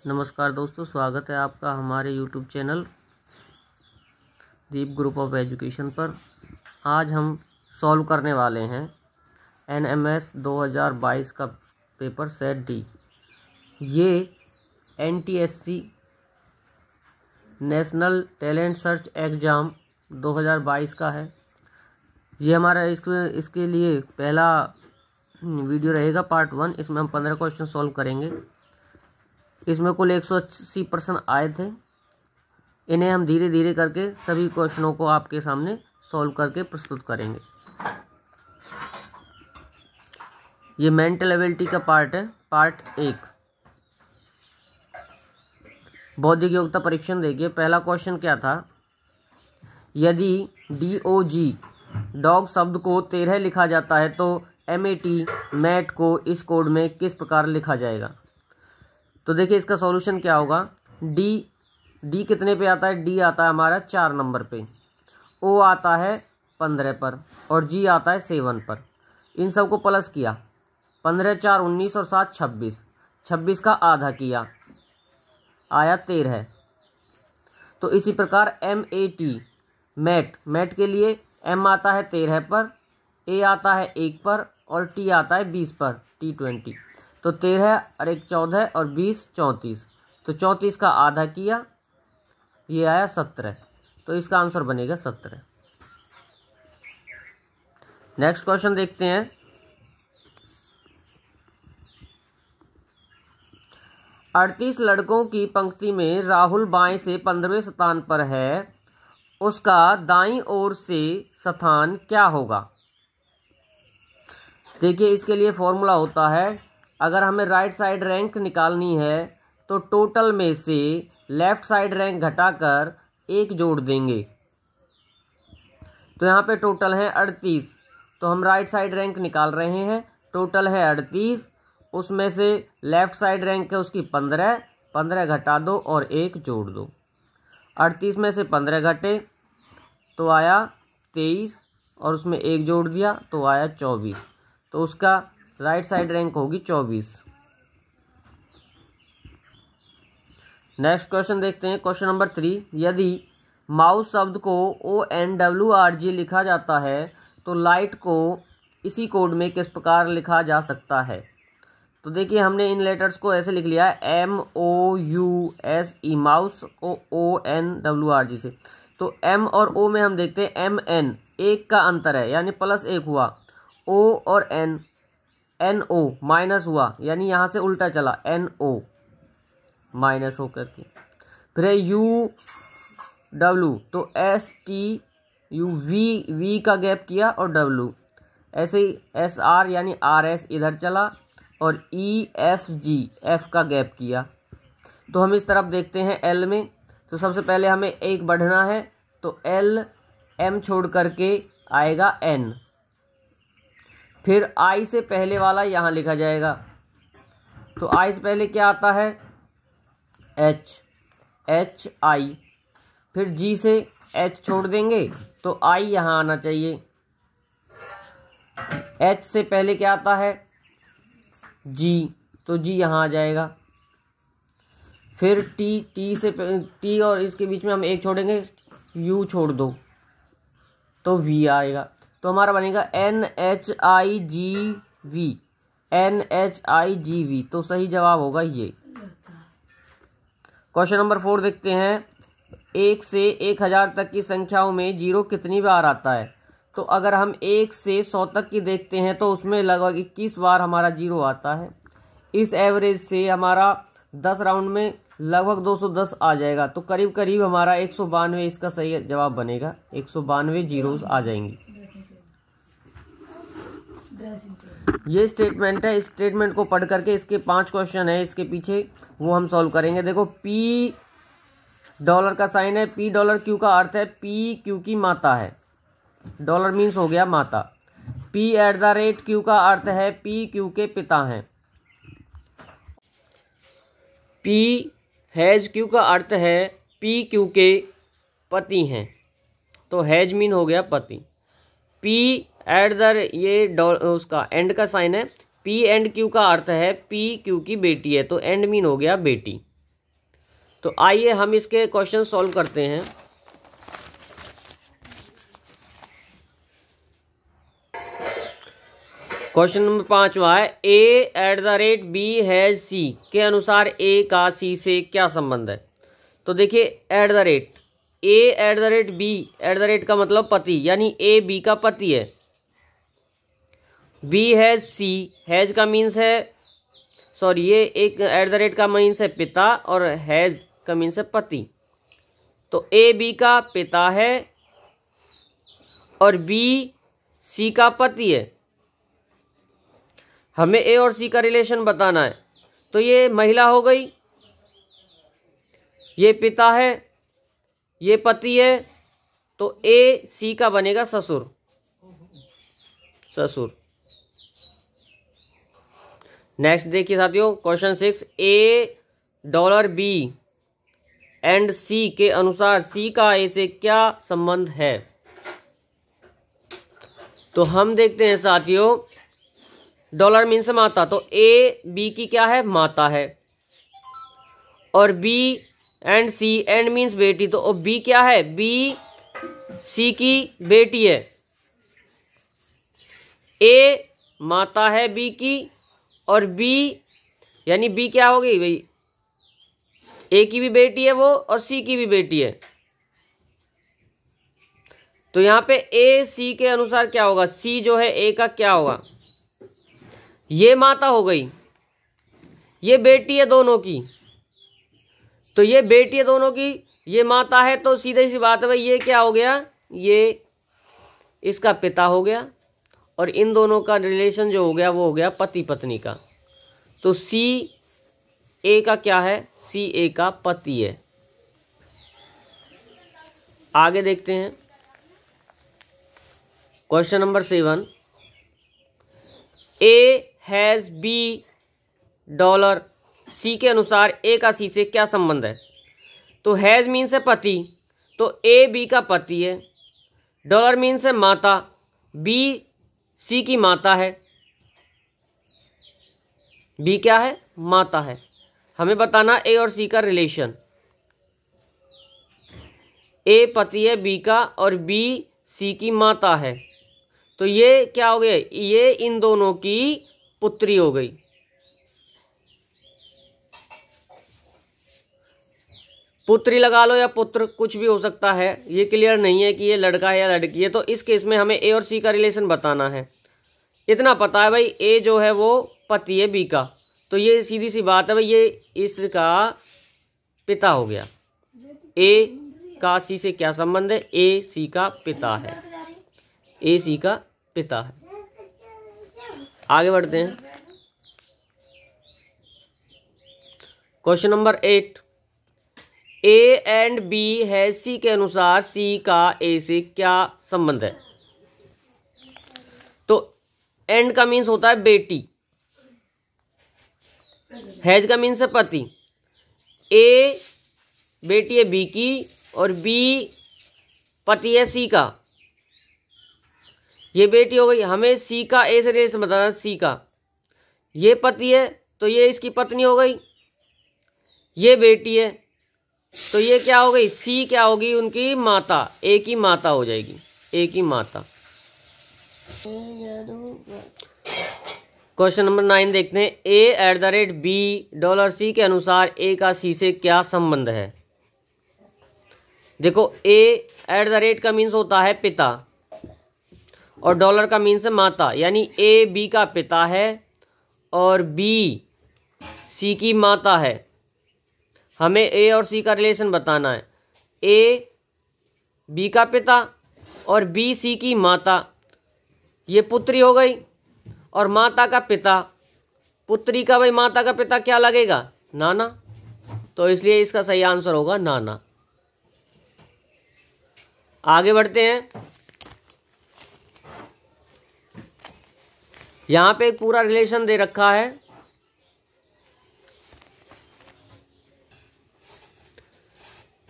नमस्कार दोस्तों, स्वागत है आपका हमारे YouTube channel Deep group of education पर। आज हम सॉल्व करने वाले हैं NMS 2022 का पेपर सेट डी। ये NTSC national talent search exam 2022 का है। ये हमारा इसके लिए पहला वीडियो रहेगा, पार्ट 1। इसमें हम 15 क्वेश्चन सॉल्व करेंगे। इसमें कुल 180 प्रश्न आए थे। इन्हें हम धीरे धीरे करके सभी क्वेश्चनों को आपके सामने सॉल्व करके प्रस्तुत करेंगे। ये मेंटल एबिलिटी का पार्ट है, पार्ट 1। बौद्धिक योग्यता परीक्षण देखिए। पहला क्वेश्चन क्या था, यदि DOG डॉग शब्द को 13 लिखा जाता है तो MAT मैट को इस कोड में किस प्रकार लिखा जाएगा। तो देखिए इसका सॉल्यूशन क्या होगा। डी कितने पे आता है, डी आता है हमारा 4 नंबर पे, O आता है 15 पर और G आता है 7 पर। इन सब को प्लस किया, 15 4 19 और 7 26, 26 का आधा किया, आया 13। तो इसी प्रकार MAT मैट के लिए M आता है 13 पर, A आता है 1 पर और T आता है 20 पर, T20। तो 13 और 1 14 और 20 34। तो 34 का आधा किया, ये आया 17। तो इसका आंसर बनेगा 17। नेक्स्ट क्वेश्चन देखते हैं। अड़तीस लड़कों की पंक्ति में राहुल बाएं से 15वें स्थान पर है, उसका दाईं ओर से स्थान क्या होगा। देखिए इसके लिए फॉर्मूला होता है, अगर हमें राइट साइड रैंक निकालनी है तो टोटल में से लेफ्ट साइड रैंक घटाकर 1 जोड़ देंगे। तो यहाँ पे टोटल है 38, तो हम राइट साइड रैंक निकाल रहे हैं। टोटल है 38, उसमें से लेफ्ट साइड रैंक है उसकी 15, 15 घटा दो और 1 जोड़ दो। 38 में से 15 घटे तो आया 23 और उसमें 1 जोड़ दिया तो आया 24। तो उसका राइट साइड रैंक होगी 24। नेक्स्ट क्वेश्चन देखते हैं, क्वेश्चन नंबर 3। यदि माउस शब्द को ONWRG लिखा जाता है तो लाइट को इसी कोड में किस प्रकार लिखा जा सकता है। तो देखिए हमने इन लेटर्स को ऐसे लिख लिया है, MOUSE, माउस को ONWRG से। तो M और O में हम देखते हैं MN 1 का अंतर है, यानी +1 हुआ। O और NO माइनस हुआ, यानी यहाँ से उल्टा चला, NO माइनस हो करके। फिर UW, तो STUV का गैप किया और W। ऐसे ही SR यानी RS इधर चला और EFG F का गैप किया। तो हम इस तरफ देखते हैं L में। तो सबसे पहले हमें 1 बढ़ना है, तो L M छोड़ करके आएगा N। फिर I से पहले वाला यहाँ लिखा जाएगा। तो I से पहले क्या आता है, HI। फिर G से H छोड़ देंगे तो I यहाँ आना चाहिए। H से पहले क्या आता है, G, तो G यहाँ आ जाएगा। फिर T और इसके बीच में हम 1 छोड़ेंगे, U छोड़ दो तो V आएगा। तो हमारा बनेगा NHIGV। तो सही जवाब होगा ये। क्वेश्चन नंबर 4 देखते हैं। 1 से 1000 तक की संख्याओं में 0 कितनी बार आता है। तो अगर हम 1 से 100 तक की देखते हैं तो उसमें लगभग 21 बार हमारा 0 आता है। इस एवरेज से हमारा 10 राउंड में लगभग 210 आ जाएगा। तो करीब करीब हमारा 192 इसका सही जवाब बनेगा। 192 जीरोस आ जाएंगी। ये स्टेटमेंट है, इस स्टेटमेंट को पढ़ करके इसके 5 क्वेश्चन है इसके पीछे, वो हम सॉल्व करेंगे। देखो P डॉलर का साइन है, $Q का अर्थ है P की माता है। डॉलर मीन्स हो गया माता। P@Q का अर्थ है Q के पिता हैं। Q का अर्थ है Q के पति हैं। तो हैज मीन हो गया पति। उसका एंड का साइन है, P&Q का अर्थ है Q की बेटी है। तो एंड मीन हो गया बेटी। तो आइए हम इसके क्वेश्चन सॉल्व करते हैं। क्वेश्चन नंबर 5वां है, A@B हैज C के अनुसार A का C से क्या संबंध है। तो देखिए A@B, का मतलब पति, यानी A B का पति है। B हैज C, हैज का मीन्स है, सॉरी ये एक @ का मीन्स है पिता और हैज का मीन्स है पति। तो A B का पिता है और B C का पति है। हमें A और C का रिलेशन बताना है। तो ये महिला हो गई, ये पिता है, ये पति है, तो A C का बनेगा ससुर। नेक्स्ट देखिए साथियों, क्वेश्चन 6, $B एंड C के अनुसार C का A से क्या संबंध है। तो हम देखते हैं साथियों, डॉलर मीन्स माता, तो A B की क्या है, माता है, और B and C, and means बेटी, तो B क्या है, B C की बेटी है। A माता है B की, और B यानी B क्या हो गई भाई, A की भी बेटी है वो और C की भी बेटी है। तो यहाँ पे A C के अनुसार क्या होगा, C जो है A का क्या होगा, ये माता हो गई, ये बेटी है दोनों की, तो ये बेटी है दोनों की, ये माता है, तो सीधी सी बात है भाई, ये क्या हो गया, ये इसका पिता हो गया, और इन दोनों का रिलेशन जो हो गया वो हो गया पति पत्नी का। तो C A का क्या है, C A का पति है। आगे देखते हैं question number 7, A has B $C के अनुसार A का C से क्या संबंध है। तो हैज मीन्स है पति, तो A B का पति है, डॉलर मीन्स है माता, B C की माता है, B क्या है, माता है। हमें बताना A और C का रिलेशन। A पति है B का और B C की माता है, तो ये क्या हो गया, ये इन दोनों की पुत्री हो गई। पुत्री लगा लो या पुत्र, कुछ भी हो सकता है, ये क्लियर नहीं है कि ये लड़का है या लड़की है। तो इस केस में हमें A और C का रिलेशन बताना है। इतना पता है भाई, A जो है वो पति है B का, तो ये सीधी सी बात है भाई, ये इसका पिता हो गया। A का C से क्या संबंध है, A C का पिता है, A C का पिता है। आगे बढ़ते हैं question number 8, A and B है C के अनुसार C का A से क्या संबंध है। तो एंड का मीन्स होता है बेटी, हैज का मीन्स है पति, A बेटी है B की और B पति है C का, ये बेटी हो गई। हमें C का A से रिलेशन बताना, C का, ये पति है तो ये इसकी पत्नी हो गई, ये बेटी है तो ये क्या हो गई, C क्या होगी, उनकी माता, A की माता हो जाएगी, A की माता। क्वेश्चन नंबर 9 देखते हैं, A@B $C के अनुसार A का C से क्या संबंध है। देखो A@ का मीन्स होता है पिता और डॉलर का मीन्स है माता, यानी A B का पिता है और B C की माता है। हमें A और C का रिलेशन बताना है। A B का पिता और B C की माता, ये पुत्री हो गई, और माता का पिता, पुत्री का भाई माता का पिता क्या लगेगा, नाना, तो इसलिए इसका सही आंसर होगा नाना। आगे बढ़ते हैं, यहां पे एक पूरा रिलेशन दे रखा है।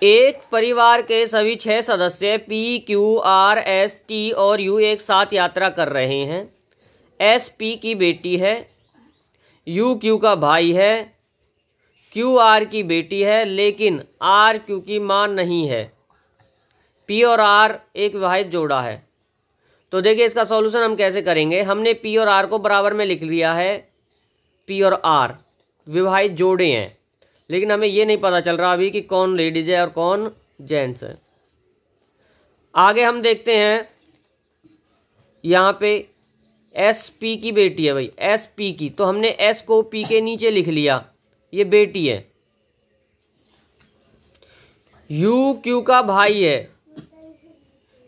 एक परिवार के सभी 6 सदस्य P, Q, R, S, T और U एक साथ यात्रा कर रहे हैं। S P की बेटी है, U Q का भाई है, क्यू आर की बेटी है लेकिन आर क्यू की मां नहीं है। पी और आर एक विवाहित जोड़ा है। तो देखिए इसका सॉल्यूशन हम कैसे करेंगे। हमने पी और आर को बराबर में लिख लिया है। पी और आर विवाहित जोड़े हैं, लेकिन हमें ये नहीं पता चल रहा अभी कि कौन लेडीज है और कौन जेंट्स है। आगे हम देखते हैं, यहाँ पे एस पी की बेटी है भाई, एस पी की, तो हमने एस को पी के नीचे लिख लिया, ये बेटी है। यू क्यू का भाई है,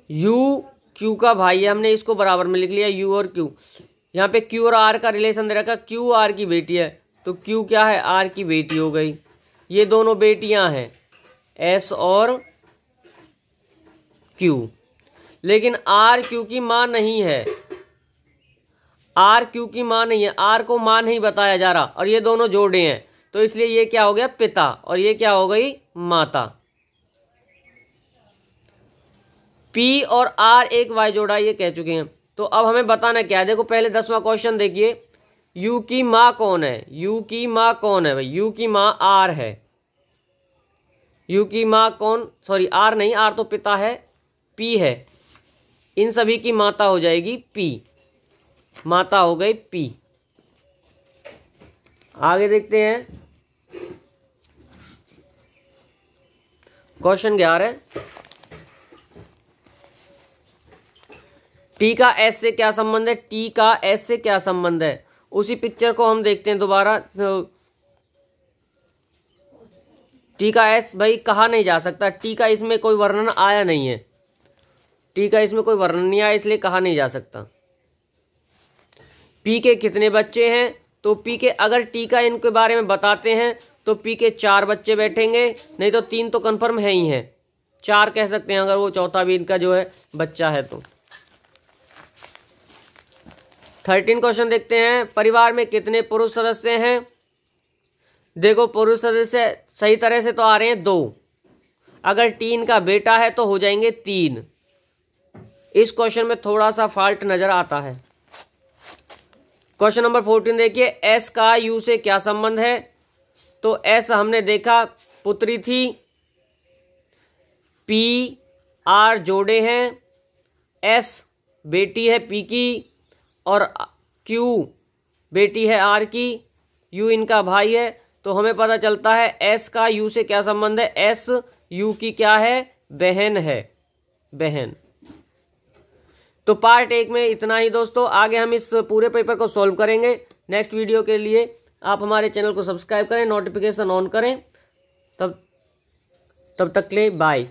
यू क्यू का भाई है, हमने इसको बराबर में लिख लिया यू और क्यू। यहाँ पे क्यू और आर का रिलेशन दे रखा, क्यू आर की बेटी है, तो क्यू क्या है, आर की बेटी हो गई। ये दोनों बेटियां हैं एस और क्यू, लेकिन आर क्यू की मां नहीं है। आर क्यू की मां नहीं है, आर को मां नहीं बताया जा रहा, और ये दोनों जोड़े हैं, तो इसलिए ये क्या हो गया, पिता, और ये क्या हो गई, माता। पी और आर एक वाई जोड़ा, ये कह चुके हैं। तो अब हमें बताना क्या है, देखो पहले 10वां क्वेश्चन देखिए, यू की मां कौन है, यू की मां कौन है भाई, यू की मां आर है। यू की मां कौन, सॉरी आर नहीं, आर तो पिता है, पी है। इन सभी की माता हो जाएगी पी, माता हो गई पी। आगे देखते हैं क्वेश्चन 11। टी का एस से क्या संबंध है, टी का एस से क्या संबंध है, उसी पिक्चर को हम देखते हैं दोबारा। टी का एस भाई कहा नहीं जा सकता, टी का इसमें कोई वर्णन आया नहीं है, टी का इसमें कोई वर्णन नहीं आया, इसलिए कहा नहीं जा सकता। पी के कितने बच्चे हैं, तो पी के अगर टी का इनके बारे में बताते हैं तो पी के 4 बच्चे बैठेंगे, नहीं तो 3 तो कंफर्म है ही हैं, 4 कह सकते हैं अगर वो चौथा भी इनका जो है बच्चा है तो। 13 क्वेश्चन देखते हैं, परिवार में कितने पुरुष सदस्य हैं। देखो पुरुष सदस्य सही तरह से तो आ रहे हैं 2, अगर टी इनका बेटा है तो हो जाएंगे 3। इस क्वेश्चन में थोड़ा सा फॉल्ट नजर आता है। क्वेश्चन नंबर 14 देखिए, एस का यू से क्या संबंध है, तो एस हमने देखा पुत्री थी, पी आर जोड़े हैं, एस बेटी है पी की, और क्यू बेटी है आर की, यू इनका भाई है। तो हमें पता चलता है एस का यू से क्या संबंध है, एस यू की क्या है, बहन है, बहन। तो पार्ट 1 में इतना ही दोस्तों, आगे हम इस पूरे पेपर को सॉल्व करेंगे। नेक्स्ट वीडियो के लिए आप हमारे चैनल को सब्सक्राइब करें, नोटिफिकेशन ऑन करें। तब तक के लिए बाय।